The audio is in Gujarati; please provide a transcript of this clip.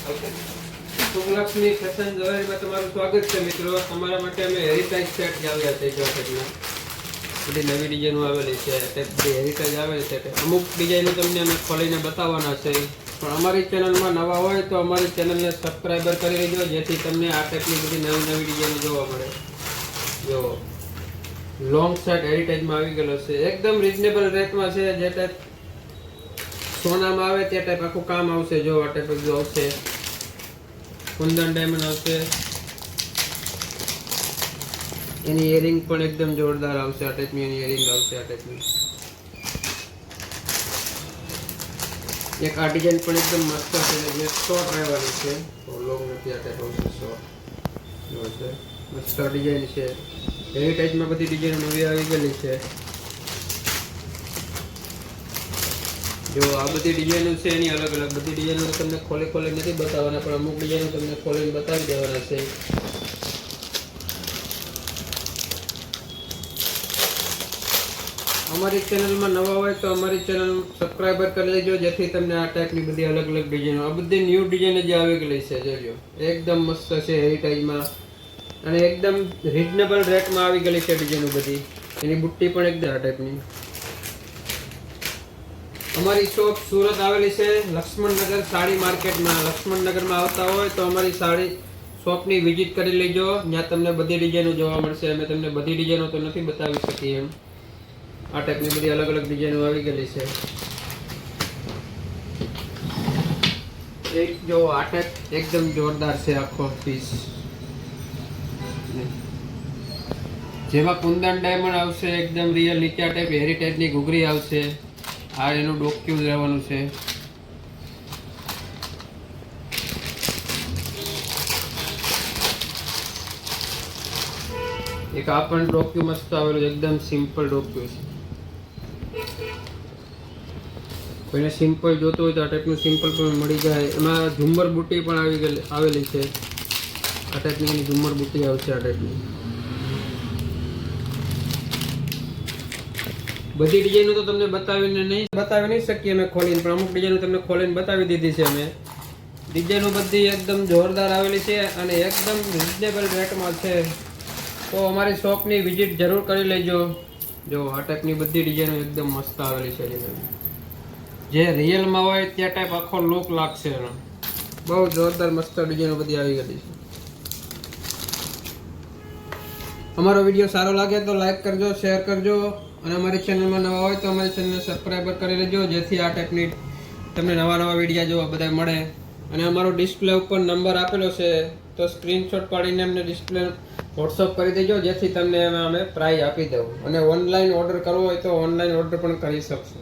સુલક્ષની ફેશન જ્વેલરીમાં તમારું સ્વાગત છે મિત્રો. તમારા માટે અમે હેરિટેજ સેટ લાવ્યા છે. જો સેટમાં બધી નવી ડિઝાઇનો આવેલી છે. તે બધી હેરિટેજ આવેલી છે. અમુક ડિઝાઇનો તમને અમે ખોલીને બતાવવાના છે. પણ અમારી ચેનલમાં નવા હોય તો અમારી ચેનલને સબસ્ક્રાઈબર કરી લેજો, જેથી તમને આ ટાઈપની બધી નવી નવી ડિઝાઇનો જોવા મળે. જો લોંગ સેટ હેરિટેજમાં આવી ગયેલો છે. એકદમ રીઝનેબલ રેટમાં છે. જે ટાઈપ સોનામાં આવે તે ટાઈપ આખું કામ આવશે. જો આ ટાઈપ બધું આવશે. કુંદન ડાયમંડ આવશે. એની ઇયરિંગ પણ એકદમ જોરદાર આવશે. આ ટાઈપની એની ઇયરિંગ આવશે. આ ટાઈપની એક આ ડિઝાઇન પણ એકદમ મસ્ત છે. જે શોર્ટ રહેવાની છે, તો લોંગ નથી. આ ટાઈપ આવશે શોર્ટ. જો છે મસ્ત ડિઝાઇન છે. હેરિટેજમાં બધી ડિઝાઇન નવી આવી ગયેલી છે. જો આ બધી ડિઝાઇનો છે એની અલગ અલગ બધી ડિઝાઇનો તમને ખોલી નથી બતાવવાના, પણ અમુક ડિઝાઇનો તમને ખોલીને બતાવી દેવાના છે. અમારી ચેનલમાં નવા હોય તો અમારી ચેનલ સબસ્ક્રાઈબર કરી લેજો, જેથી તમને આ ટાઈપની બધી અલગ અલગ ડિઝાઇનો, આ બધી ન્યૂ ડિઝાઇન જે આવી ગયેલી છે જોજો, એકદમ મસ્ત છે હેરિટેજમાં અને એકદમ રીઝનેબલ રેટમાં આવી ગયેલી છે ડિઝાઇનો બધી. એની બુટ્ટી પણ એકદમ આ ટાઈપની. અમારી શોપ સુરત આવેલી છે, લક્ષ્મણનગર સાડી માર્કેટમાં. લક્ષ્મણનગરમાં આવતા હોય તો અમારી સાડી શોપની વિઝિટ કરી લેજો. ત્યાં તમને બધી ડિઝાઇનો જોવા મળશે. અમે તમને બધી ડિઝાઇનો તો નથી બતાવી શકીએ એમ. આ ટાઈપની બધી અલગ અલગ ડિઝાઇનો આવી ગયેલી છે. એક જો આ ટાઈપ એકદમ જોરદાર છે આખો પીસ. જેમાં કુંદન ડાયમંડ આવશે, એકદમ રિયલ નીચે આ ટાઈપ હેરિટેજની ઘૂઘરી આવશે. આ એનું ડોક્યુ રહેવાનું છે. એક આ પણ ડોક્યુ મસ્ત આવેલું, એકદમ સિમ્પલ ડોક્યુ છે. કોઈને સિમ્પલ જોતું હોય તો આ ટાઈપનું સિમ્પલ પણ મળી જાય. એમાં ઝુમ્મર બુટ્ટી પણ આવેલી છે. આ ટાઈપની એની ઝુમ્મર બુટ્ટી આવશે. આ ટાઈપની બધી ડિઝાઇનો તો તમને બતાવી નહીં શકીએ અમે ખોલીને, પણ અમુક ડિઝાઇનો તમને ખોલીને બતાવી દીધી છે અમે. ડિઝાઇનો બધી એકદમ જોરદાર આવેલી છે અને એકદમ રિઝનેબલ રેટમાં છે. તો અમારી શોપની વિઝિટ જરૂર કરી લેજો. જો આ ટાઈપની બધી ડિઝાઇનો એકદમ મસ્ત આવેલી છે. જે રિયલમાં હોય તે ટાઈપ આખો લુક લાગશે એનો. બહુ જોરદાર મસ્ત ડિઝાઇનો બધી આવી ગયેલી છે. અમારો વિડીયો સારો લાગે તો લાઈક કરજો, શેર કરજો અને અમારી ચેનલમાં નવા હોય તો અમારી ચેનલને સબસ્ક્રાઈબર કરી લેજો, જેથી આ ટાઈપની તમને નવા વિડીયો જોવા બધા મળે. અને અમારો ડિસ્પ્લે ઉપર નંબર આપેલો છે, તો સ્ક્રીનશોટ પાડીને અમને ડિસ્પ્લે વોટ્સઅપ કરી દેજો, જેથી તમને અમે પ્રાઇઝ આપી દઉં. અને ઓનલાઈન ઓર્ડર કરવો હોય તો ઓનલાઈન ઓર્ડર પણ કરી શકશો.